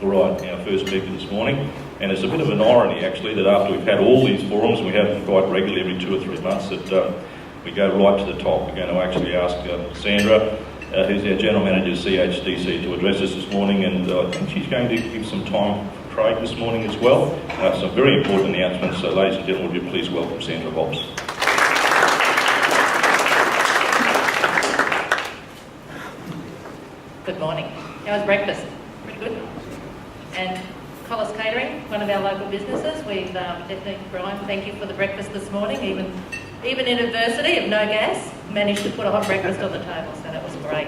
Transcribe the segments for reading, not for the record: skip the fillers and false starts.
All right, our first speaker this morning, and it's a bit of an irony actually that after we've had all these forums, we have them quite regularly every 2 or 3 months, that we go right to the top. We're going to actually ask Sandra, who's our General Manager of CHDC, to address us this morning, and I think she's going to give some time for Craig this morning as well. Some very important announcements, so ladies and gentlemen, would you please welcome Sandra Hobbs. Good morning. How was breakfast? Pretty good. And Collis Catering, one of our local businesses, we've definitely, Brian, thank you for the breakfast this morning. Even in adversity of no gas, managed to put a hot breakfast on the table, so that was great.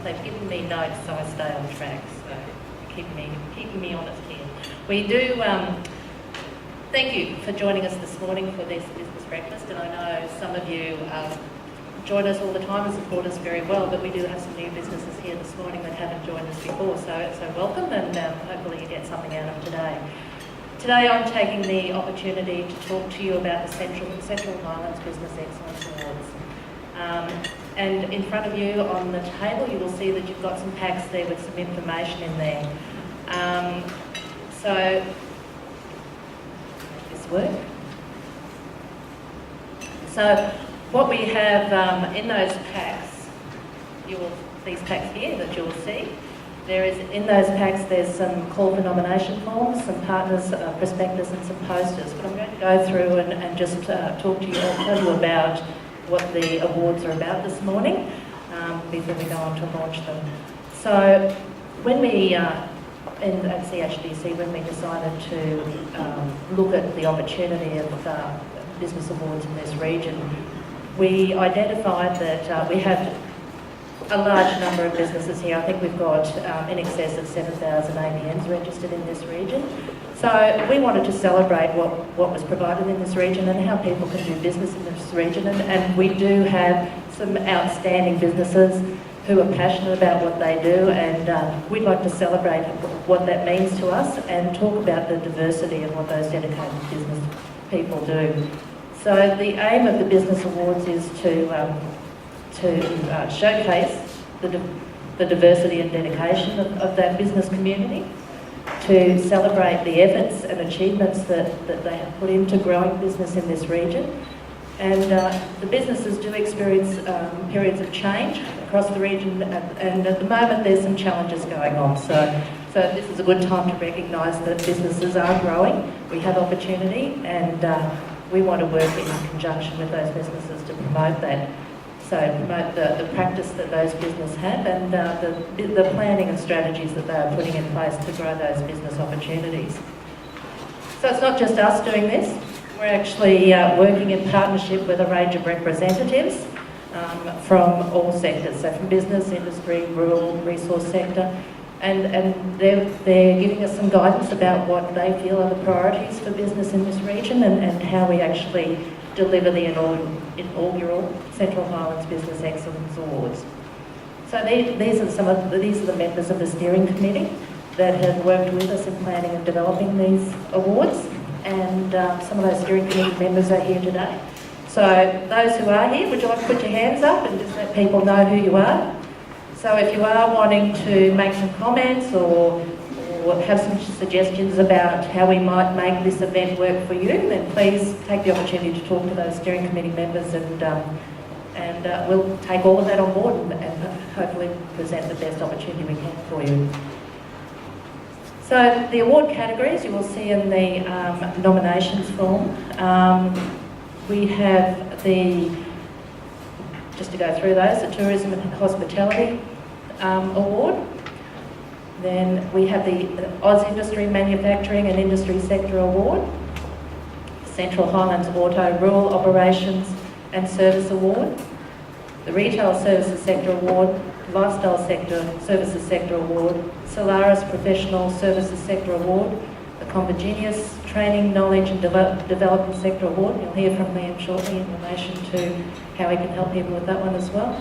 They've given me notes so I stay on track, so keeping me honest here. We do thank you for joining us this morning for this business breakfast, and I know some of you join us all the time and support us very well, but we do have some new businesses here this morning that haven't joined us before, so welcome, and hopefully you get something out of today. Today I'm taking the opportunity to talk to you about the Central Highlands Business Excellence Awards. And in front of you on the table you will see that you've got some packs there with some information in there. So, this work? So, what we have in those packs, these packs here that you'll see, in those packs there's some call for nomination forms, some partners, prospectus and some posters. But I'm going to go through and just talk to you, tell you about what the awards are about this morning before we go on to launch them. So when we, at CHDC, when we decided to look at the opportunity of business awards in this region, we identified that we have a large number of businesses here. I think we've got in excess of 7,000 ABNs registered in this region. So we wanted to celebrate what was provided in this region and how people can do business in this region. And we do have some outstanding businesses who are passionate about what they do, and we'd like to celebrate what that means to us and talk about the diversity of what those dedicated business people do. So the aim of the Business Awards is to showcase the diversity and dedication of that business community, to celebrate the efforts and achievements that they have put into growing business in this region. And the businesses do experience periods of change across the region, and at the moment there's some challenges going on. So this is a good time to recognise that businesses are growing, we have opportunity, and we want to work in conjunction with those businesses to promote that. So promote the practice that those businesses have and the planning and strategies that they are putting in place to grow those business opportunities. So it's not just us doing this, we're actually working in partnership with a range of representatives from all sectors, so from business, industry, rural, resource sector, and they're giving us some guidance about what they feel are the priorities for business in this region and how we actually deliver the inaugural Central Highlands Business Excellence Awards. So these are the members of the steering committee that have worked with us in planning and developing these awards, and some of those steering committee members are here today. So those who are here, would you like to put your hands up and just let people know who you are? So if you are wanting to make some comments or have some suggestions about how we might make this event work for you, then please take the opportunity to talk to those steering committee members, and we'll take all of that on board and hopefully present the best opportunity we can for you. So the award categories you will see in the nominations form. We have just to go through those, the Tourism and Hospitality Award. Then we have the Oz Industry Manufacturing and Industry Sector Award, Central Highlands Auto Rural Operations and Service Award, the Retail Services Sector Award, Lifestyle Sector Services Sector Award, Solaris Professional Services Sector Award, the Convergenius Training, Knowledge and Development Sector Award. You'll hear from Liam shortly in relation to how we can help people with that one as well.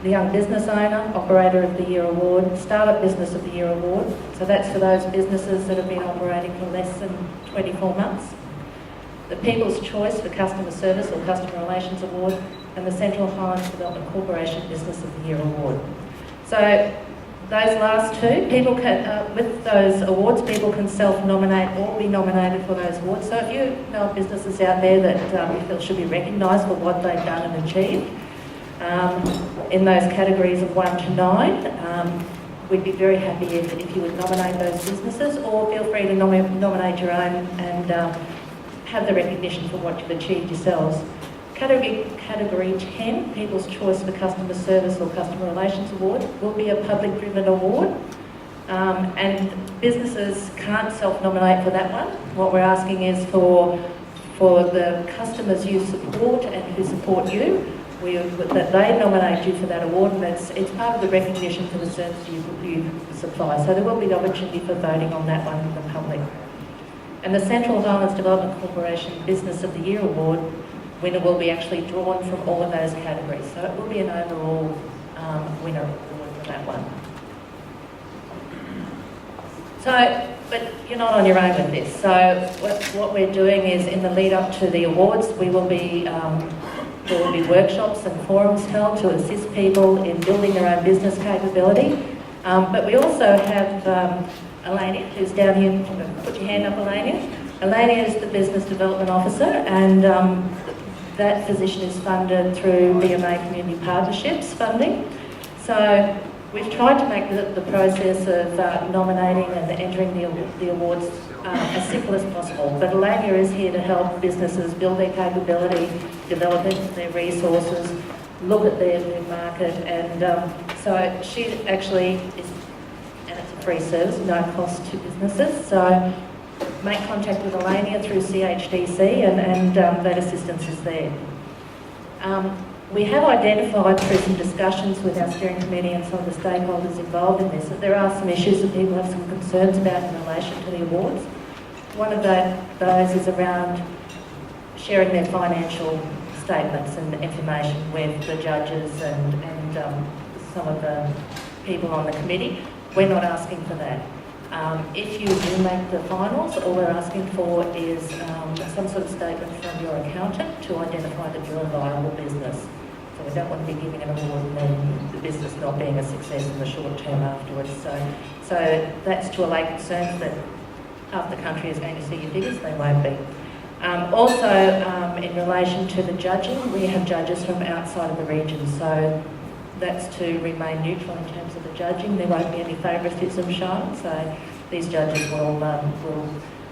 The Young Business Owner, Operator of the Year Award, Startup Business of the Year Award. So that's for those businesses that have been operating for less than 24 months. The People's Choice for Customer Service or Customer Relations Award, and the Central Highlands Development Corporation Business of the Year Award. So those last two, people can, with those awards, people can self-nominate or be nominated for those awards. So if you know of businesses out there that you feel should be recognised for what they've done and achieved, in those categories of 1 to 9, we'd be very happy if you would nominate those businesses, or feel free to nominate your own and have the recognition for what you've achieved yourselves. Category 10, People's Choice for Customer Service or Customer Relations Award, will be a public-driven award, and businesses can't self-nominate for that one. What we're asking is for the customers you support and who support you, that they nominate you for that award, and it's part of the recognition for the service you supply. So there will be the opportunity for voting on that one in the public. And the Central Highlands Development Corporation Business of the Year Award winner will be actually drawn from all of those categories. So it will be an overall winner award for that one. So, but you're not on your own with this. So what we're doing is, in the lead up to the awards, there will be workshops and forums held to assist people in building their own business capability. But we also have Elenia, who's down here. Put your hand up, Elenia. Elenia is the Business Development Officer, and that position is funded through BMA Community Partnerships funding. So we've tried to make the process of nominating and entering the awards as simple as possible. But Elenia is here to help businesses build their capability, develop their resources, look at their market, and so she actually is, and it's a free service, no cost to businesses. So make contact with Elenia through CHDC, and that assistance is there. We have identified through some discussions with our steering committee and some of the stakeholders involved in this that there are some issues that people have some concerns about in relation to the awards. One of those is around sharing their financial statements and information with the judges and some of the people on the committee. We're not asking for that. If you do make the finals, all we're asking for is some sort of statement from your accountant to identify that you're a viable business. So we don't want to be giving an award and then the business not being a success in the short term afterwards. So that's to allay concerns that half the country is going to see your figures. They won't be. Also, in relation to the judging, we have judges from outside of the region. So that's to remain neutral in terms of the judging. There won't be any favouritism shown. So these judges will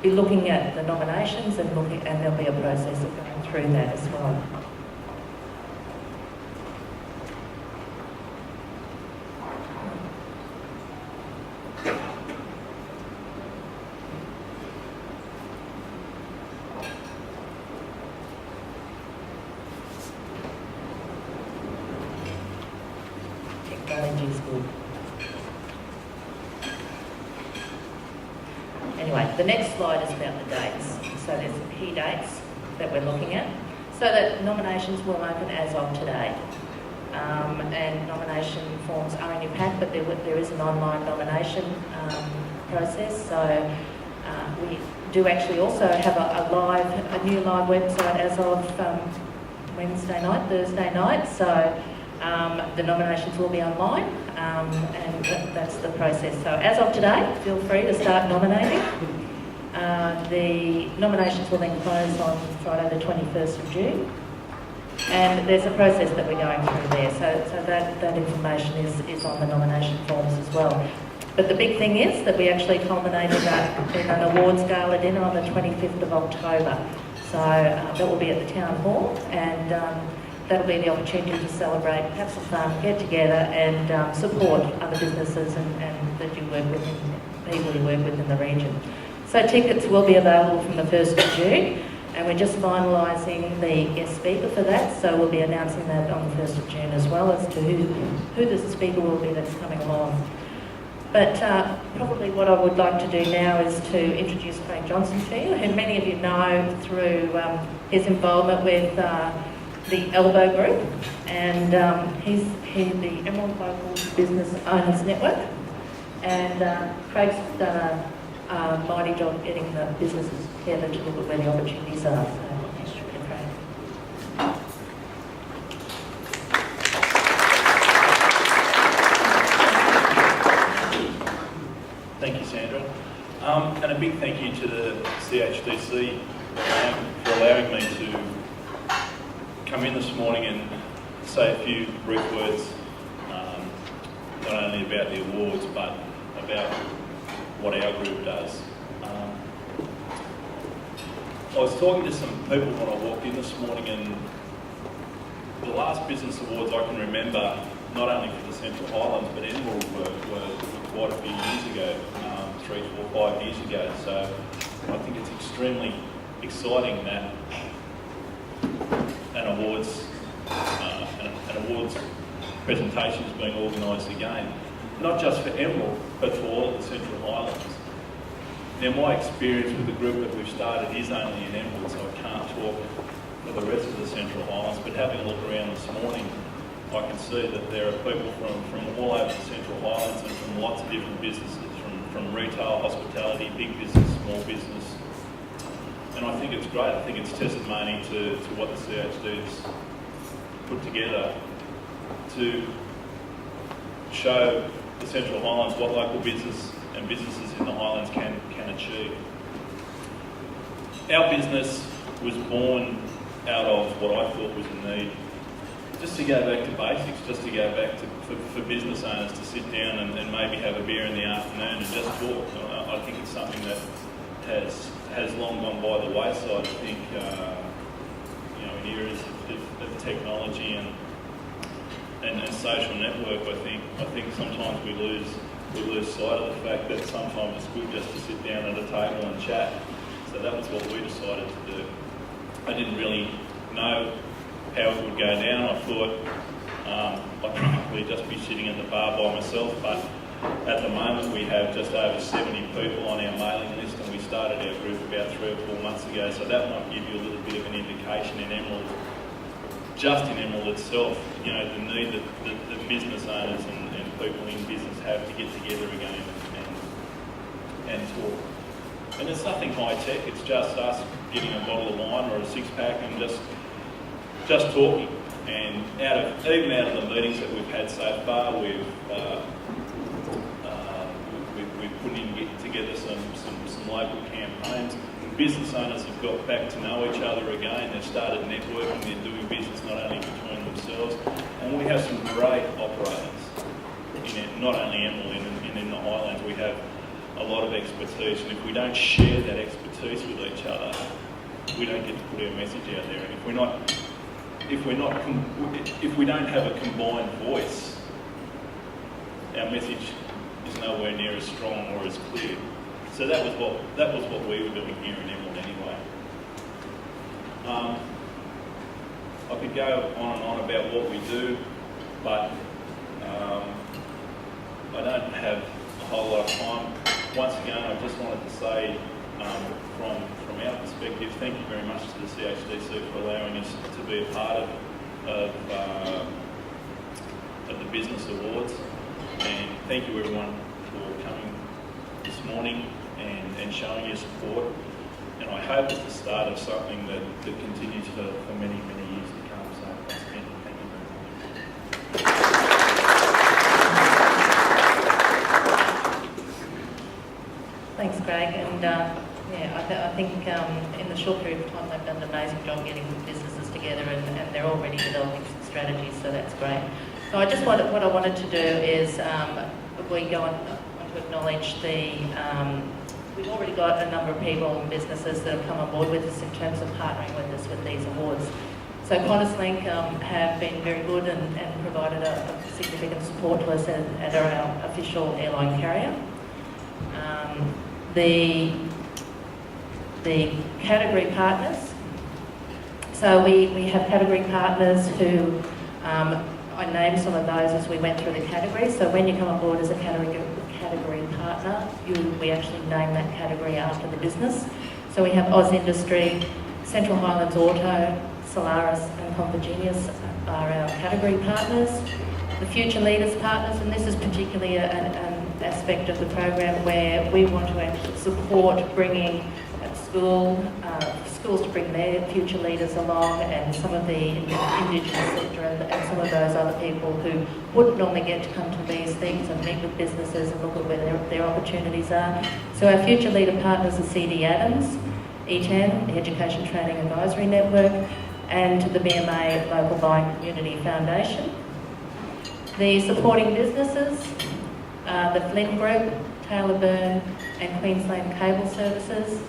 be looking at the nominations and there'll be a process of going through that as well. Technology is good. Anyway, the next slide is about the dates. So there's some key dates that we're looking at. So that nominations will open as of today. And nomination forms are in your pack, but there is an online nomination process. So we do actually also have a new live website as of Thursday night. So the nominations will be online, and that's the process. So as of today, feel free to start nominating. The nominations will then close on Friday the 21st of June. And there's a process that we're going through there, so that information is on the nomination forms as well. But the big thing is that we actually culminated in an awards gala dinner on the 25th of October. So that will be at the Town Hall, and that'll be the opportunity to celebrate, have some fun, get together and support other businesses and that you work with, people you work with in the region. So tickets will be available from the 1st of June, and we're just finalising the guest speaker for that, so we'll be announcing that on the 1st of June as well as to who the speaker will be that's coming along. But probably what I would like to do now is to introduce Craig Johnson to you, who many of you know through his involvement with the Elbow Group, and he's the Emerald Local Business Owners Network, and Craig's done a mighty job getting the businesses together to look at where the opportunities are. So thanks, Craig. Thank you, Sandra. And a big thank you to the CHDC for allowing me to come in this morning and say a few brief words, not only about the awards, but about what our group does. I was talking to some people when I walked in this morning, and the last business awards I can remember, not only for the Central Highlands, but Emerald were quite a few years ago, 3, 4, 5 years ago. So I think it's extremely exciting that an awards presentation is being organised again, not just for Emerald, but for all of the Central Highlands. Now, my experience with the group that we've started is only in Emerald, so I can't talk for the rest of the Central Highlands, but having a look around this morning, I can see that there are people from all over the Central Highlands and from lots of different businesses, from retail, hospitality, big business, small business. And I think it's great. I think it's testimony to what the CHD's put together to show the Central Highlands what local business and businesses in the Highlands can achieve. Our business was born out of what I thought was a need. Just to go back to basics, just to go back to for business owners to sit down and maybe have a beer in the afternoon and just talk. I think it's something that has long gone by the wayside. I think in areas of technology and social network, I think sometimes we lose sight of the fact that sometimes it's good just to sit down at a table and chat. So that was what we decided to do. I didn't really know how it would go down. I thought I'd probably just be sitting at the bar by myself, but at the moment we have just over 70 people on our mailing list, and we started our group about 3 or 4 months ago, so that might give you a little bit of an indication in Emerald, just in Emerald itself, the need that business owners and people in business have to get together again and talk. And it's nothing high tech, it's just us getting a bottle of wine or a 6-pack and just talking. And even out of the meetings that we've had so far, we've put together some local campaigns. Business owners have got back to know each other again. They've started networking. They're doing business not only between themselves, and we have some great operators not only Emerald and in the Highlands. We have a lot of expertise, and if we don't share that expertise with each other, we don't get to put our message out there. And if we don't have a combined voice, our message is nowhere near as strong or as clear. So that was what we were doing here in Emerald anyway. I could go on and on about what we do, but I don't have a whole lot of time. Once again, I just wanted to say, from our perspective, thank you very much to the CHDC for allowing us to be a part of the Business Awards, and thank you everyone for coming this morning and showing your support. And I hope it's the start of something that continues for many, many years to come. So once again, thank you very much. Thanks, Craig. And I think in the short period of time they've done an amazing job getting businesses together, and they're already developing strategies, so that's great. So what I wanted to do is we go on to acknowledge we've already got a number of people and businesses that have come on board with us in terms of partnering with us with these awards. So QantasLink have been very good and provided a significant support to us and are our official airline carrier. The category partners. So we have category partners who, I named some of those as we went through the categories. So when you come on board as a category partner, we actually name that category after the business. So we have Oz Industry, Central Highlands Auto, Solaris and Convergenius are our category partners. The Future Leaders partners, and this is particularly an aspect of the program where we want to actually support bringing schools to bring their future leaders along, and some of the Indigenous sector and some of those other people who wouldn't normally get to come to these things and meet with businesses and look at where their opportunities are. So our future leader partners are CD Adams, ETAN, the Education Training Advisory Network, and the BMA Local Buying Community Foundation. The supporting businesses are the Flynn Group, Taylor Burn and Queensland Cable Services,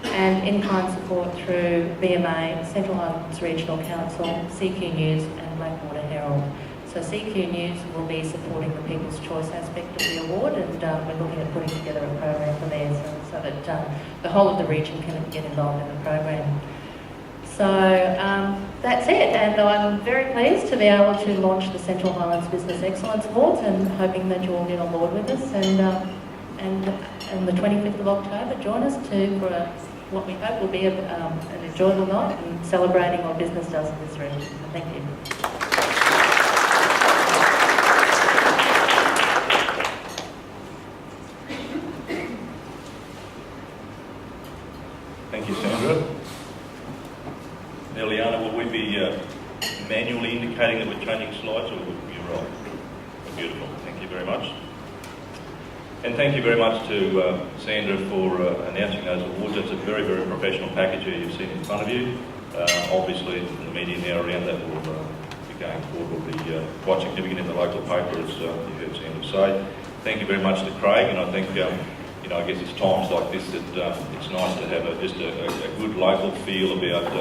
and in-kind support through BMA, Central Highlands Regional Council, CQ News and Blackwater Herald. So CQ News will be supporting the People's Choice aspect of the award, and we're looking at putting together a program for theirs so that the whole of the region can get involved in the program. So that's it, and I'm very pleased to be able to launch the Central Highlands Business Excellence Awards, and hoping that you all get on board with us, and the 25th of October join us for what we hope will be an enjoyable night and celebrating what business does in this region. Thank you. Thank you, Sandra. Now, Liana, will we be manually indicating that we're changing slides, or will we be right? Beautiful. Thank you very much. And thank you very much to Sandra for announcing those awards. That's a very, very professional package here you've seen in front of you. Obviously, the media now around that will be going forward, will be quite significant in the local paper, as you heard Sandra say. Thank you very much to Craig, and I think, I guess it's times like this that it's nice to have just a good local feel about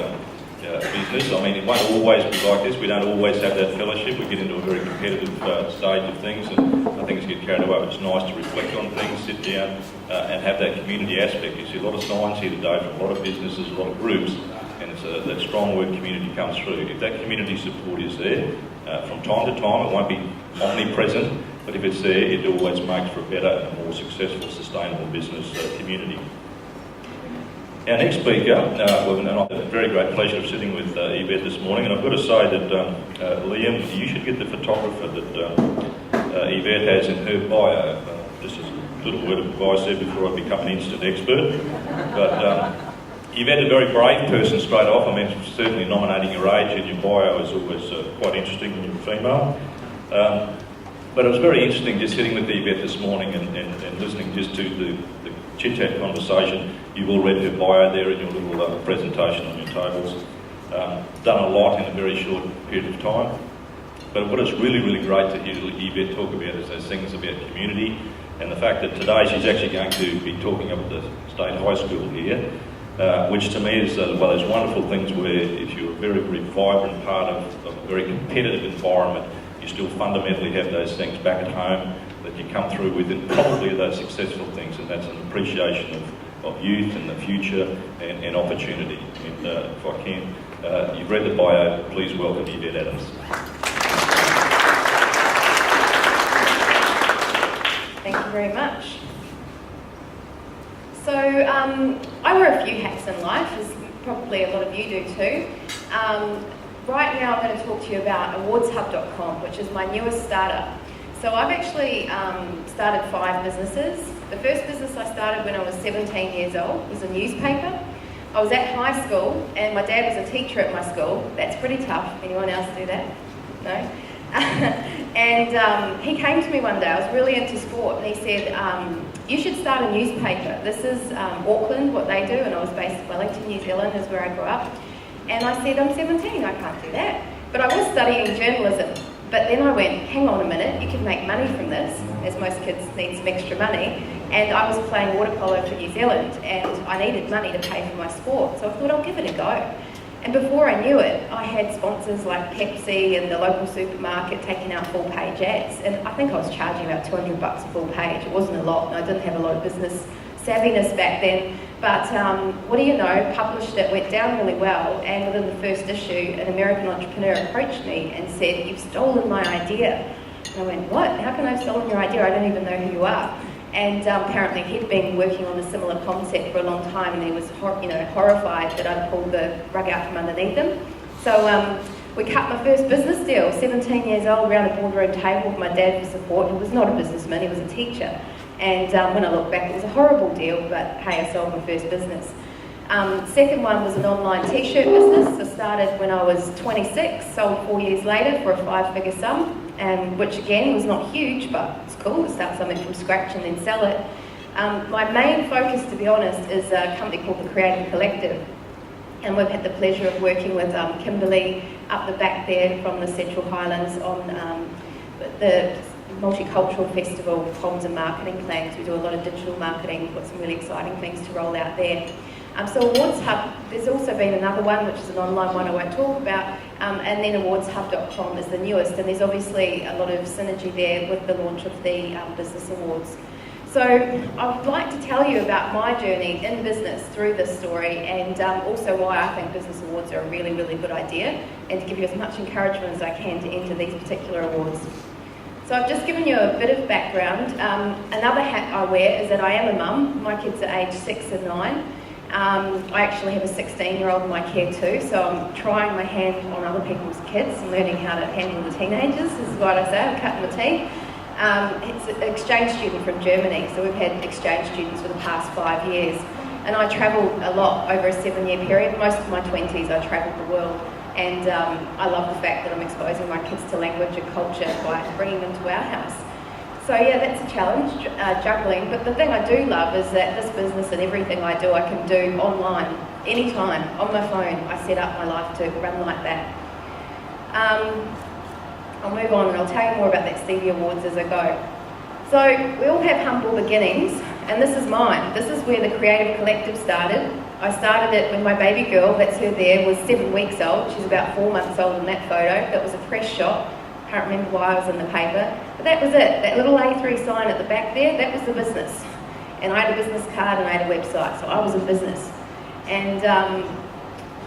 business. I mean, it won't always be like this. We don't always have that fellowship. We get into a very competitive stage of things, and I think it's get carried away. It's nice to reflect on things, sit down, and have that community aspect. You see a lot of signs here today from a lot of businesses, a lot of groups, and it's that strong word community comes through. If that community support is there, from time to time, it won't be omnipresent, but if it's there, it always makes for a better and more successful, sustainable business community. Our next speaker, and I have a very great pleasure of sitting with Yvette this morning, and I've got to say that Liam, you should get the photographer that Yvette has in her bio. Just as a little word of advice there before I become an instant expert. But Yvette, a very brave person straight off. I mean, certainly nominating your age in your bio is always quite interesting when you're a female. But it was very interesting just sitting with Yvette this morning and listening just to the chit-chat conversation. You've all read her bio there in your little presentation on your tables. Done a lot in a very short period of time. But what is really, really great to hear Yvette talk about is those things about community, and the fact that today she's actually going to be talking up at the State High School here, which to me is one of those wonderful things where if you're a very, very vibrant part of a very competitive environment, you still fundamentally have those things back at home that you come through with, and probably those successful things, and that's an appreciation of youth and the future and opportunity. And if I can, you've read the bio, please welcome Yvette Adams. Thank you very much. So I wear a few hats in life, as probably a lot of you do too. Right now I'm going to talk to you about awardshub.com, which is my newest startup. So I've actually started 5 businesses. The first business I started when I was 17 years old was a newspaper. I was at high school and my dad was a teacher at my school. That's pretty tough. Anyone else do that? No? And he came to me one day, I was really into sport, and he said, you should start a newspaper. This is Auckland, what they do, and I was based in Wellington, New Zealand is where I grew up. And I said, I'm 17, I can't do that. But I was studying journalism. But then I went, hang on a minute, you can make money from this, as most kids need some extra money. And I was playing water polo for New Zealand, and I needed money to pay for my sport. So I thought, I'll give it a go. And before I knew it, I had sponsors like Pepsi and the local supermarket taking out full-page ads. And I think I was charging about $200 a full page. It wasn't a lot, and I didn't have a lot of business savviness back then. But what do you know, published it, went down really well, and within the first issue, an American entrepreneur approached me and said, you've stolen my idea. And I went, what? How can I have stolen your idea? I don't even know who you are. And apparently he'd been working on a similar concept for a long time, and he was horrified that I'd pulled the rug out from underneath him. So we cut my first business deal, 17 years old, around a boardroom table with my dad for support. He was not a businessman, he was a teacher. And when I look back, it was a horrible deal, but hey, I sold my first business. Second one was an online t-shirt business. I started when I was 26, sold 4 years later for a 5-figure sum, which again was not huge, but it's cool to start something from scratch and then sell it. My main focus, to be honest, is a company called the Creative Collective. And we've had the pleasure of working with Kimberly up the back there from the Central Highlands on the multicultural festival, comms and marketing plans. We do a lot of digital marketing, we've got some really exciting things to roll out there. So Awards Hub, there's also been another one, which is an online one I won't talk about, and then awardshub.com is the newest, and there's obviously a lot of synergy there with the launch of the Business Awards. So I would like to tell you about my journey in business through this story, and also why I think Business Awards are a really, really good idea, and to give you as much encouragement as I can to enter these particular awards. So I've just given you a bit of background. Another hat I wear is that I am a mum. My kids are aged 6 and 9. I actually have a 16-year-old in my care too, so I'm trying my hand on other people's kids and learning how to handle the teenagers, is what I say, I'm cutting my teeth. It's an exchange student from Germany, so we've had exchange students for the past 5 years. And I travelled a lot over a 7-year period. Most of my 20s I travelled the world, and I love the fact that I'm exposing my kids to language and culture by bringing them to our house. So yeah, that's a challenge, juggling, but the thing I do love is that this business and everything I do, I can do online, anytime, on my phone. I set up my life to run like that. I'll move on and I'll tell you more about that Stevie Awards as I go. So we all have humble beginnings, and this is mine. This is where the Creative Collective started. I started it when my baby girl, that's her there, was 7 weeks old. She's about 4 months old in that photo. That was a press shot. Can't remember why I was in the paper, but that was it. That little A3 sign at the back there, that was the business. And I had a business card and I had a website, so I was in business. And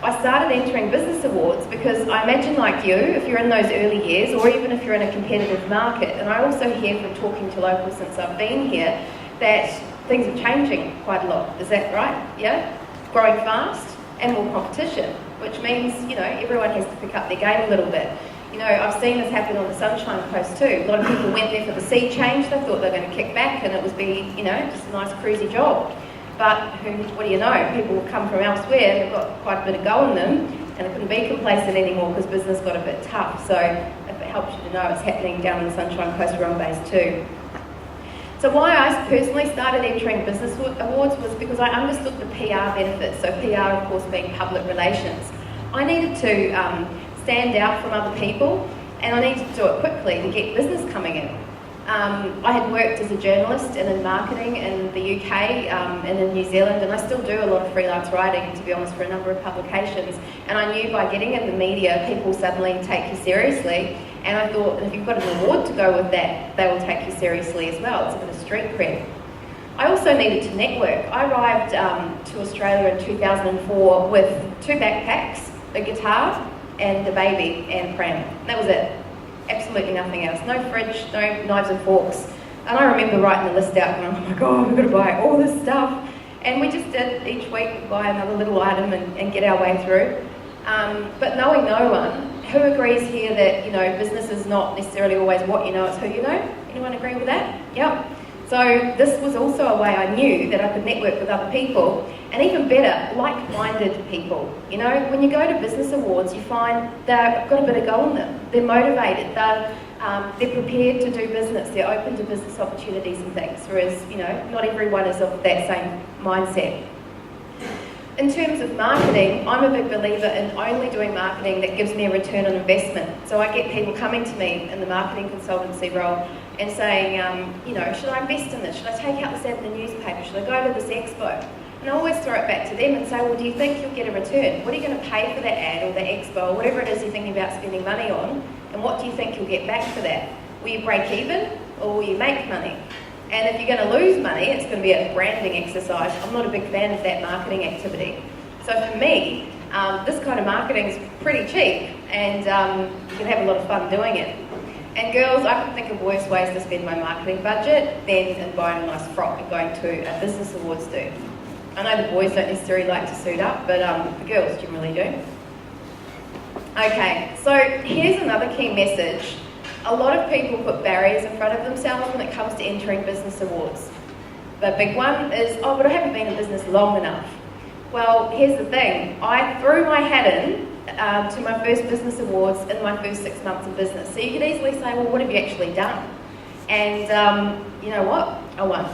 I started entering business awards because I imagine, like you, if you're in those early years, or even if you're in a competitive market, and I also hear from talking to locals since I've been here, that things are changing quite a lot. Is that right? Yeah? Growing fast and more competition, which means, you know, everyone has to pick up their game a little bit. You know, I've seen this happen on the Sunshine Coast too. A lot of people went there for the sea change. They thought they were going to kick back and it would be, you know, just a nice cruisy job. But what do you know? People will come from elsewhere, they've got quite a bit of go in them, and they couldn't be complacent anymore because business got a bit tough. So if it helps you to know, it's happening down on the Sunshine Coast where I'm based too. So why I personally started entering business awards was because I understood the PR benefits. So PR, of course, being public relations. I needed to stand out from other people, and I needed to do it quickly to get business coming in. I had worked as a journalist and in marketing in the UK and in New Zealand, and I still do a lot of freelance writing, to be honest, for a number of publications. And I knew by getting in the media, people suddenly take you seriously. And I thought, if you've got an award to go with that, they will take you seriously as well. It's a bit of street cred. I also needed to network. I arrived to Australia in 2004 with 2 backpacks, a guitar, and a baby and a pram. That was it. Absolutely nothing else. No fridge, no knives and forks. And I remember writing the list out going, oh my God, we've got to buy all this stuff. And we just did each week, buy another little item and get our way through. But knowing no one, who agrees here that, you know, business is not necessarily always what you know, it's who you know? Anyone agree with that? Yep. So this was also a way I knew that I could network with other people, and even better, like-minded people. You know, when you go to business awards, you find they've got a bit of go in them. They're motivated. They're prepared to do business. They're open to business opportunities and things. Whereas, you know, not everyone is of that same mindset. In terms of marketing, I'm a big believer in only doing marketing that gives me a return on investment. So I get people coming to me in the marketing consultancy role and saying, you know, should I invest in this? Should I take out this ad in the newspaper? Should I go to this expo? And I always throw it back to them and say, well, do you think you'll get a return? What are you going to pay for that ad or the expo or whatever it is you're thinking about spending money on? And what do you think you'll get back for that? Will you break even or will you make money? And if you're going to lose money, it's going to be a branding exercise. I'm not a big fan of that marketing activity. So for me, this kind of marketing is pretty cheap, and you can have a lot of fun doing it. And girls, I can think of worse ways to spend my marketing budget than in buying a nice frock and going to a business awards do. I know the boys don't necessarily like to suit up, but the girls generally do. Okay, so here's another key message. A lot of people put barriers in front of themselves when it comes to entering business awards. The big one is, oh, but I haven't been in business long enough. Well, here's the thing. I threw my hat in to my first business awards in my first 6 months of business. So you could easily say, well, what have you actually done? And you know what? I won.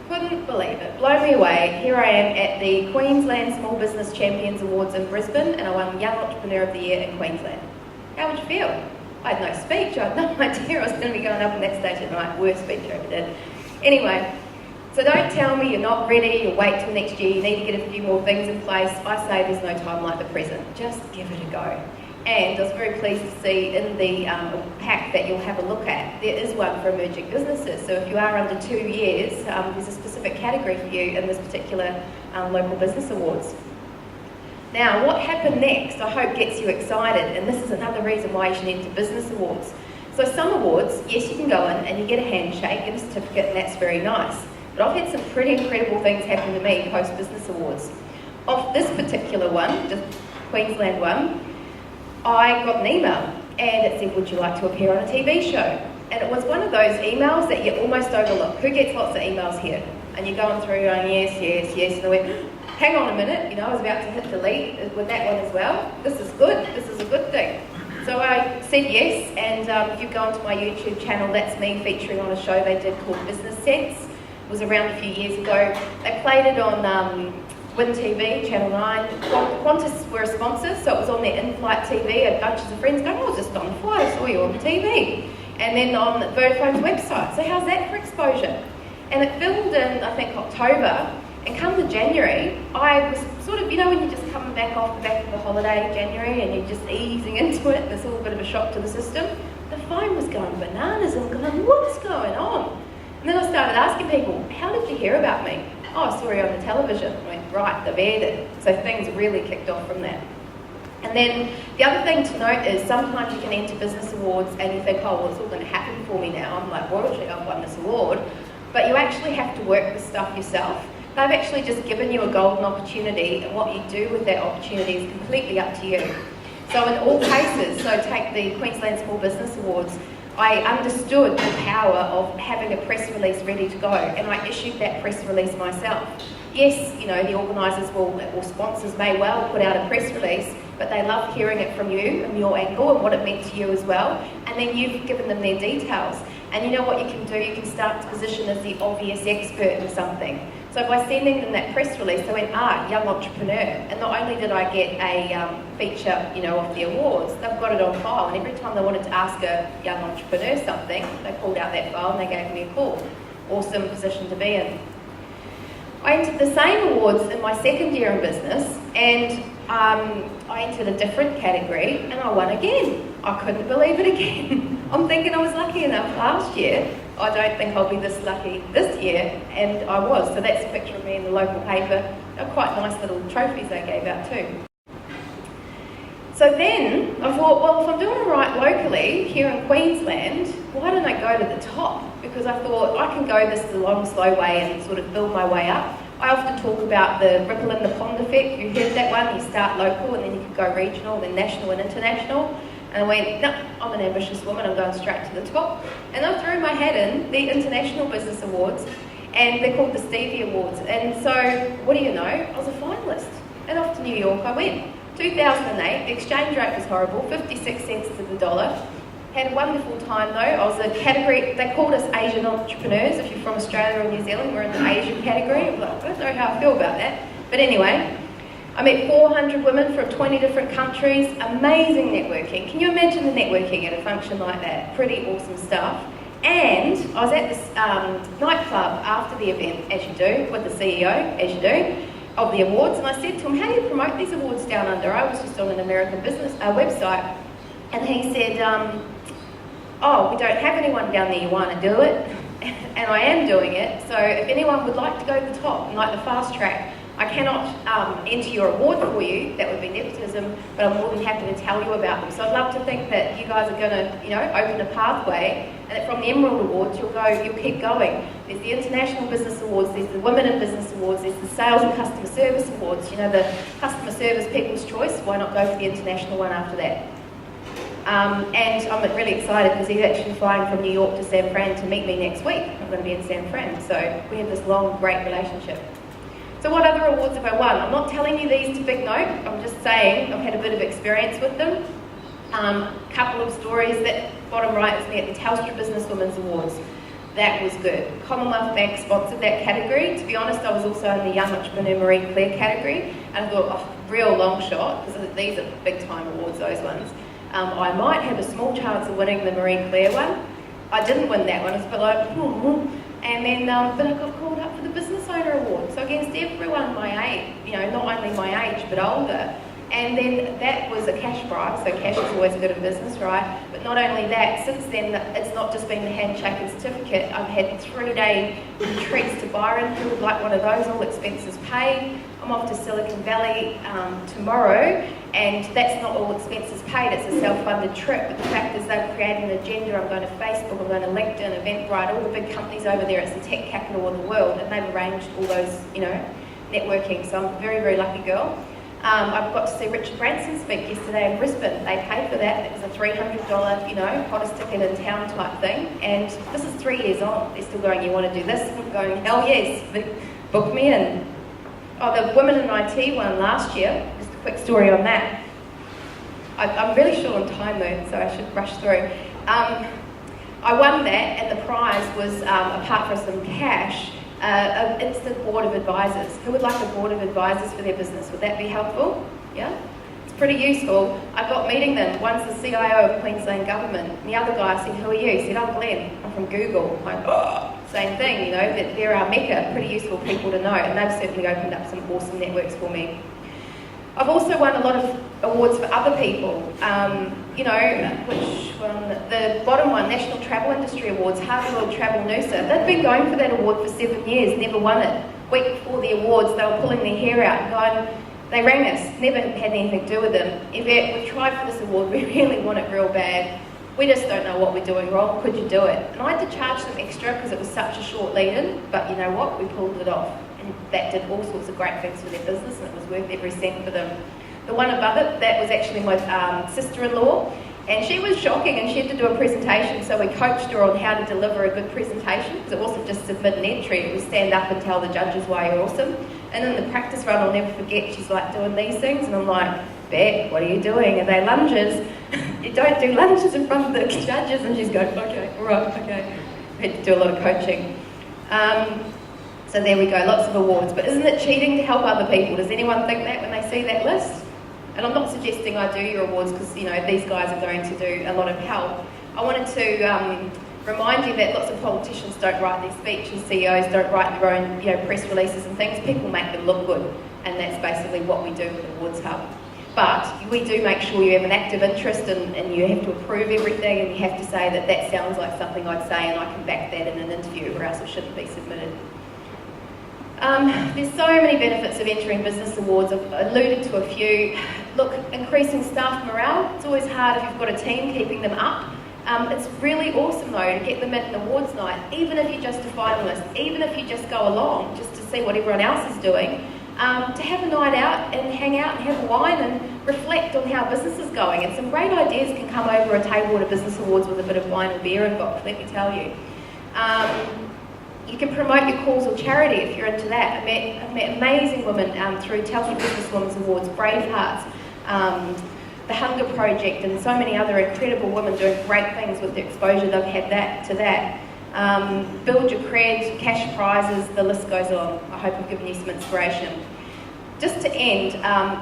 Couldn't believe it. Blown me away. Here I am at the Queensland Small Business Champions Awards in Brisbane, and I won Young Entrepreneur of the Year in Queensland. How would you feel? I had no speech. I had no idea I was going to be going up on that stage at night. Worst speech I ever did. Anyway, so don't tell me you're not ready, you'll wait till next year, you need to get a few more things in place. I say there's no time like the present. Just give it a go. And I was very pleased to see in the pack that you'll have a look at, there is one for emerging businesses. So if you are under 2 years, there's a specific category for you in this particular local business awards. Now, what happened next, I hope gets you excited, and this is another reason why you should enter business awards. So some awards, yes, you can go in and you get a handshake, get a certificate, and that's very nice. But I've had some pretty incredible things happen to me post-business awards. Of this particular one, the Queensland one, I got an email and it said, would you like to appear on a TV show? And it was one of those emails that you almost overlook. Who gets lots of emails here? And you're going through going, yes, yes, yes, and I went, hang on a minute, you know, I was about to hit delete with that one as well. This is good, this is a good thing. So I said yes, and if you go onto my YouTube channel, that's me featuring on a show they did called Business Sense. It was around a few years ago. They played it on Win TV, Channel 9. Qantas were a sponsor, so it was on their in-flight TV. I had bunches of friends going, I was just on the flight, I saw you on TV. And then on Vodafone's website. So how's that for exposure? And it filmed in, I think, October. And come to January, I was sort of, you know, when you're just coming back off the back of a holiday in January and you're just easing into it, and it's all a bit of a shock to the system. The phone was going bananas and going, what's going on? And then I started asking people, how did you hear about me? Oh, I saw you on the television. I went, right, they've aired it. So things really kicked off from that. And then the other thing to note is sometimes you can enter business awards and you think, oh, well, it's all going to happen for me now. I'm like royalty, I've won this award. But you actually have to work the stuff yourself. They've actually just given you a golden opportunity, and what you do with that opportunity is completely up to you. So in all cases, so take the Queensland Small Business Awards, I understood the power of having a press release ready to go, and I issued that press release myself. Yes, you know, the organisers or sponsors may well put out a press release, but they love hearing it from you and your angle and what it meant to you as well, and then you've given them their details. And you know what you can do? You can start to position as the obvious expert in something. So by sending them that press release, they went, young entrepreneur. And not only did I get a feature, you know, of the awards, they've got it on file. And every time they wanted to ask a young entrepreneur something, they pulled out that file and they gave me a call. Awesome position to be in. I entered the same awards in my second year in business, and I entered a different category, and I won again. I couldn't believe it again. I'm thinking I was lucky enough last year. I don't think I'll be this lucky this year, and I was. So that's a picture of me in the local paper. They're quite nice little trophies they gave out too. So then I thought, well, if I'm doing it right locally here in Queensland, why don't I go to the top? Because I thought I can go this the long, slow way and sort of build my way up. I often talk about the ripple in the pond effect. You heard that one? You start local and then you can go regional, then national and international. And I went, no, I'm an ambitious woman, I'm going straight to the top. And I threw my hat in the International Business Awards, and they're called the Stevie Awards. And so, what do you know? I was a finalist. And off to New York I went. 2008, the exchange rate was horrible, 56 cents to the dollar. Had a wonderful time though. I was a category, they called us Asian entrepreneurs. If you're from Australia or New Zealand, we're in the Asian category. I'm like, I don't know how I feel about that. But anyway, I met 400 women from 20 different countries. Amazing networking. Can you imagine the networking at a function like that? Pretty awesome stuff. And I was at this nightclub after the event, as you do, with the CEO, as you do, of the awards. And I said to him, how do you promote these awards down under? I was just on an American business website. And he said, oh, we don't have anyone down there, you want to do it? And I am doing it. So if anyone would like to go to the top and like the fast track, I cannot enter your award for you, that would be nepotism, but I'm more than happy to tell you about them. So I'd love to think that you guys are going to, you know, open a pathway, and that from the Emerald Awards you'll keep going. There's the International Business Awards, there's the Women in Business Awards, there's the Sales and Customer Service Awards, you know, the Customer Service People's Choice, why not go for the international one after that? And I'm really excited because he's actually flying from New York to San Fran to meet me next week. I'm going to be in San Fran, so we have this long, great relationship. So what other awards have I won? I'm not telling you these to big note, I'm just saying I've had a bit of experience with them. Couple of stories. That bottom right is me at the Telstra Businesswomen's Awards. That was good. Commonwealth Bank sponsored that category. To be honest, I was also in the Young Entrepreneur Marie Claire category, and I thought, oh, real long shot, because these are big time awards, those ones. I might have a small chance of winning the Marie Claire one. I didn't win that one, it's a bit like, and then, but I got called up for the Business Owner Award. So against everyone my age, you know, not only my age, but older. And then that was a cash prize, so cash is always good in business, right? But not only that, since then, it's not just been the handshake and certificate. I've had 3-day retreats to Byron, who would like one of those, all expenses paid. I'm off to Silicon Valley tomorrow, and that's not all expenses paid, it's a self-funded trip. But the fact is they've created an agenda. I'm going to Facebook, I'm going to LinkedIn, Eventbrite, all the big companies over there. It's the tech capital of the world, and they've arranged all those, you know, networking. So I'm a very, very lucky girl. I've got to see Richard Branson speak yesterday in Brisbane. They paid for that. It was a $300, you know, hottest ticket in town type thing. And this is 3 years on. They're still going, you want to do this? I'm going, hell yes, book me in. Oh, the Women in IT one last year, just a quick story on that. I'm really short on time though, so I should rush through. I won that, and the prize was, apart from some cash, an instant board of advisors. Who would like a board of advisors for their business? Would that be helpful? Yeah? It's pretty useful. I got meeting them. One's the CIO of Queensland Government. And the other guy, I said, who are you? He said, I'm Glenn. I'm from Google. I'm like, oh, same thing, you know, that they're our mecca, pretty useful people to know, and they've certainly opened up some awesome networks for me. I've also won a lot of awards for other people. You know, which one? The bottom one, National Travel Industry Awards, Harvey World Travel Noosa. They've been going for that award for 7 years, never won it. Week before the awards, they were pulling their hair out and going, they rang us, never had anything to do with them. Yvette, we've tried for this award, we really want it real bad. We just don't know what we're doing wrong, could you do it? And I had to charge them extra because it was such a short lead-in, but you know what, we pulled it off. And that did all sorts of great things for their business, and it was worth every cent for them. The one above it, that was actually my sister-in-law, and she was shocking, and she had to do a presentation, so we coached her on how to deliver a good presentation, because it wasn't just submit an entry, it was stand up and tell the judges why you're awesome. And then the practice run, I'll never forget, she's like doing these things, and I'm like, Beck, what are you doing? Are they lunges? You don't do lunges in front of the judges. And she's going, okay, all right, okay. I had to do a lot of coaching. So there we go, lots of awards. But isn't it cheating to help other people? Does anyone think that when they see that list? And I'm not suggesting I do your awards because, you know, these guys are going to do a lot of help. I wanted to remind you that lots of politicians don't write their speeches, CEOs don't write their own, you know, press releases and things. People make them look good, and that's basically what we do with Awards Hub. But we do make sure you have an active interest, and you have to approve everything, and you have to say that that sounds like something I'd say, and I can back that in an interview, or else it shouldn't be submitted. There's so many benefits of entering business awards. I've alluded to a few. Look, increasing staff morale. It's always hard if you've got a team keeping them up. It's really awesome though to get them at an awards night, even if you're just a finalist, even if you just go along just to see what everyone else is doing, to have a night out and hang out and have a wine and reflect on how business is going. And some great ideas can come over a table at a business awards with a bit of wine and beer involved, let me tell you. You can promote your cause or charity if you're into that. I've met amazing women through Telstra Businesswomen's Awards, Bravehearts, the Hunger Project, and so many other incredible women doing great things with the exposure they've had to that. Build your cred, cash prizes, the list goes on. I hope I've given you some inspiration. Just to end,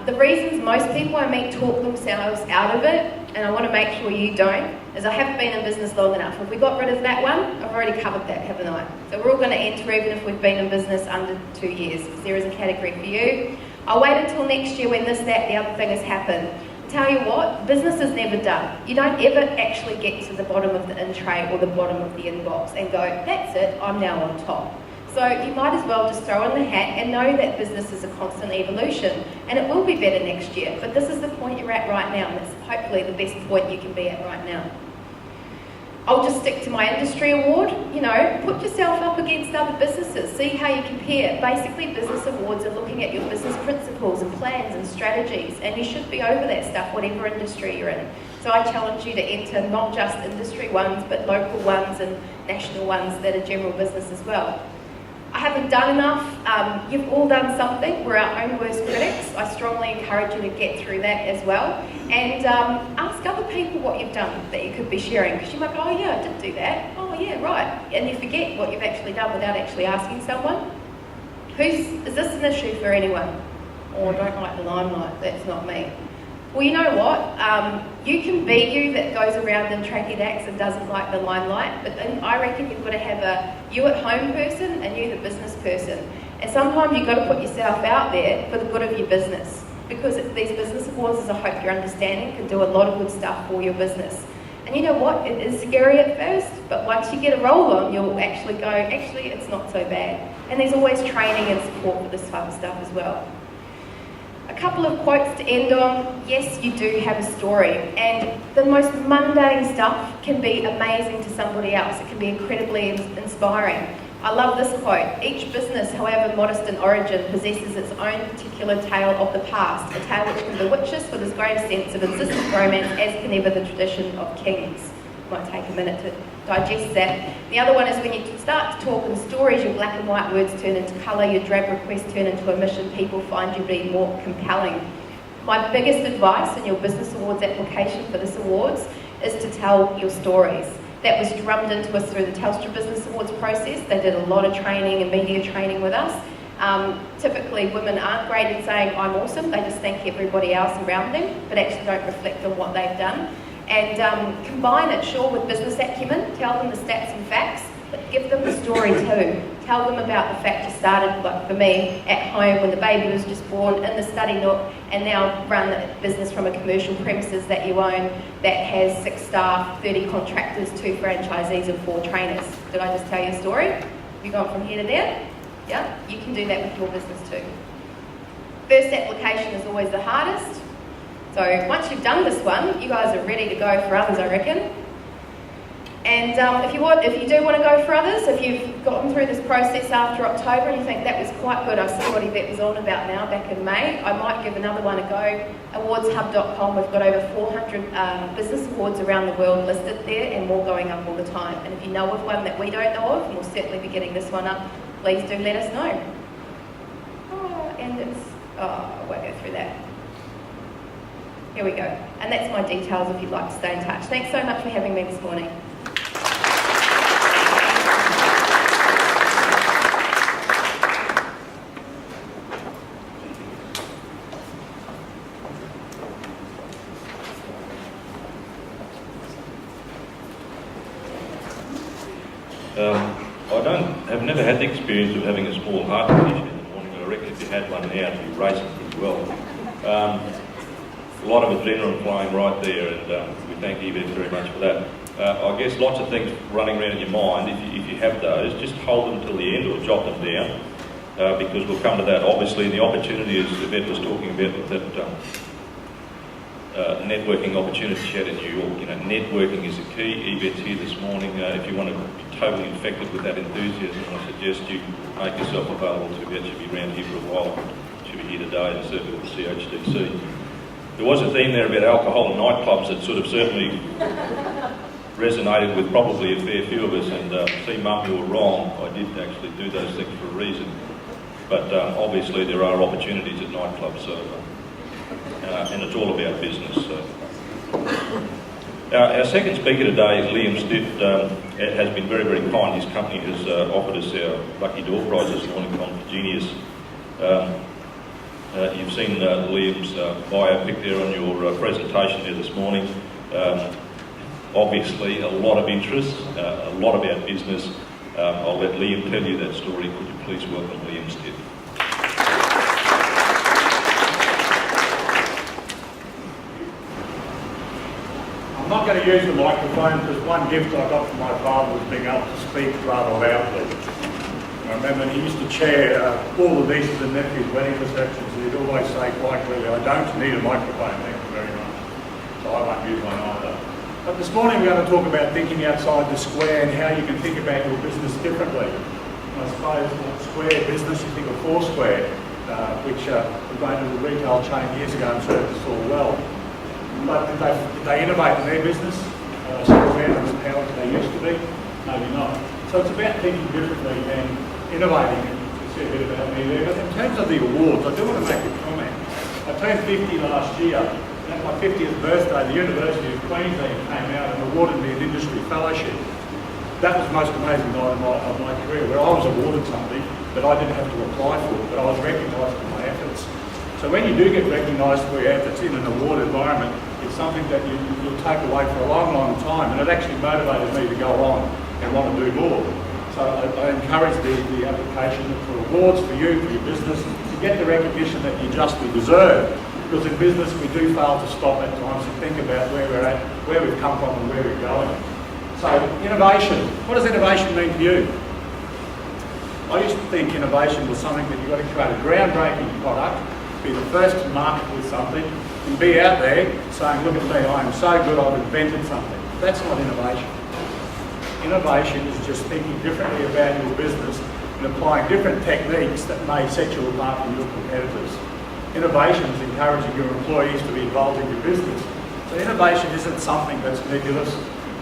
the reasons most people I meet talk themselves out of it, and I want to make sure you don't, is I haven't been in business long enough. If we got rid of that one, I've already covered that, haven't I? So we're all going to enter even if we've been in business under 2 years, because there is a category for you. I'll wait until next year when this, that, the other thing has happened. Tell you what, business is never done. You don't ever actually get to the bottom of the in tray or the bottom of the inbox and go, that's it, I'm now on top. So you might as well just throw in the hat and know that business is a constant evolution, and it will be better next year. But this is the point you're at right now, and it's hopefully the best point you can be at right now. I'll just stick to my industry award. You know, put yourself up against other businesses, see how you compare. Basically, business awards are looking at your business principles and plans and strategies, and you should be over that stuff, whatever industry you're in. So I challenge you to enter not just industry ones, but local ones and national ones that are general business as well. I haven't done enough. You've all done something. We're our own worst critics. I strongly encourage you to get through that as well. And ask other people what you've done that you could be sharing. Because you might go, oh yeah, I did do that. Oh yeah, right. And you forget what you've actually done without actually asking someone. Is this an issue for anyone? Or I don't like the limelight, that's not me. Well, you know what? You can be you that goes around and tracky dacks and doesn't like the limelight, but then I reckon you've got to have a you at home person and you the business person. And sometimes you've got to put yourself out there for the good of your business. Because these business awards, as I hope you're understanding, can do a lot of good stuff for your business. And you know what? It is scary at first, but once you get a roll on, you'll actually go, actually, it's not so bad. And there's always training and support for this type of stuff as well. A couple of quotes to end on. Yes, you do have a story, and the most mundane stuff can be amazing to somebody else. It can be incredibly inspiring. I love this quote. Each business, however modest in origin, possesses its own particular tale of the past, a tale which can bewitch us with as great a sense of insistent romance as can ever the tradition of kings. Might take a minute to digest that. The other one is when you start to talk in stories, your black and white words turn into colour, your drab requests turn into a mission, people find you be more compelling. My biggest advice in your business awards application for this awards is to tell your stories. That was drummed into us through the Telstra Business Awards process. They did a lot of training and media training with us. Typically women aren't great at saying I'm awesome, they just thank everybody else around them, but actually don't reflect on what they've done. And combine it, sure, with business acumen, tell them the stats and facts, but give them the story too. Tell them about the fact you started, like for me, at home when the baby was just born, in the study nook, and now run the business from a commercial premises that you own that has 6 staff, 30 contractors, 2 franchisees and 4 trainers. Did I just tell you a story? Have you gone from here to there? Yeah? You can do that with your business too. First application is always the hardest. So once you've done this one, you guys are ready to go for others, I reckon. And if you do want to go for others, if you've gotten through this process after October and you think that was quite good, I see what Yvette was on about now back in May, I might give another one a go. Awardshub.com, we've got over 400 business awards around the world listed there and more going up all the time. And if you know of one that we don't know of, and we'll certainly be getting this one up, please do let us know. I won't go through that. Here we go. And that's my details if you'd like to stay in touch. Thanks so much for having me this morning. I've never had the experience of having a small heart condition in the morning, but I reckon if you had one now, you'd be racing pretty well. A lot of adrenaline flowing right there, and we thank Yvette very much for that. I guess lots of things running around in your mind. If you have those, just hold them till the end or jot them down, because we'll come to that. Obviously, the opportunity, as Yvette was talking about, with that networking opportunity she had in New York. You know, networking is the key. Yvette's here this morning. If you want to be totally infected with that enthusiasm, I suggest you make yourself available to Yvette. She'll be around here for a while. She'll be here today and certainly with the CHDC. There was a theme there about alcohol and nightclubs that sort of certainly resonated with probably a fair few of us, and see, Mum, you were wrong. I did actually do those things for a reason. But obviously there are opportunities at nightclubs, so, and it's all about business. So. Our second speaker today, Liam Stitt, has been very, very kind. His company has offered us our Lucky Door Prize this morning on Genius. You've seen Liam's bio pic there on your presentation there this morning. Obviously, a lot of interest, a lot about business. I'll let Liam tell you that story. Could you please welcome Liam Stitt? I'm not going to use the microphone because one gift I got from my father was being able to speak rather loudly. I remember he used to chair all the nieces and nephews' wedding receptions, and he'd always say quite clearly, I don't need a microphone, thank you very much. So I won't use one either. But this morning we're going to talk about thinking outside the square and how you can think about your business differently. And I suppose for square business, you think of Foursquare, which ran a retail chain years ago and served us all well. But did they innovate in their business? Still around as powerful as they used to be? Maybe not. So it's about thinking differently, and innovating, and you can see a bit about me there. But in terms of the awards, I do want to make a comment. I turned 50 last year, and at my 50th birthday, the University of Queensland came out and awarded me an industry fellowship. That was the most amazing night of my career, where I was awarded something that I didn't have to apply for, but I was recognised for my efforts. So when you do get recognised for your efforts in an award environment, it's something that you'll take away for a long, long time, and it actually motivated me to go on and want to do more. So I encourage the application for awards for you, for your business, to get the recognition that you justly deserve. Because in business we do fail to stop at times and think about where we're at, where we've come from and where we're going. So innovation, what does innovation mean to you? I used to think innovation was something that you've got to create a groundbreaking product, be the first to market with something, and be out there saying, look at me, I am so good, I've invented something. That's not innovation. Innovation is just thinking differently about your business and applying different techniques that may set you apart from your competitors. Innovation is encouraging your employees to be involved in your business. So innovation isn't something that's nebulous,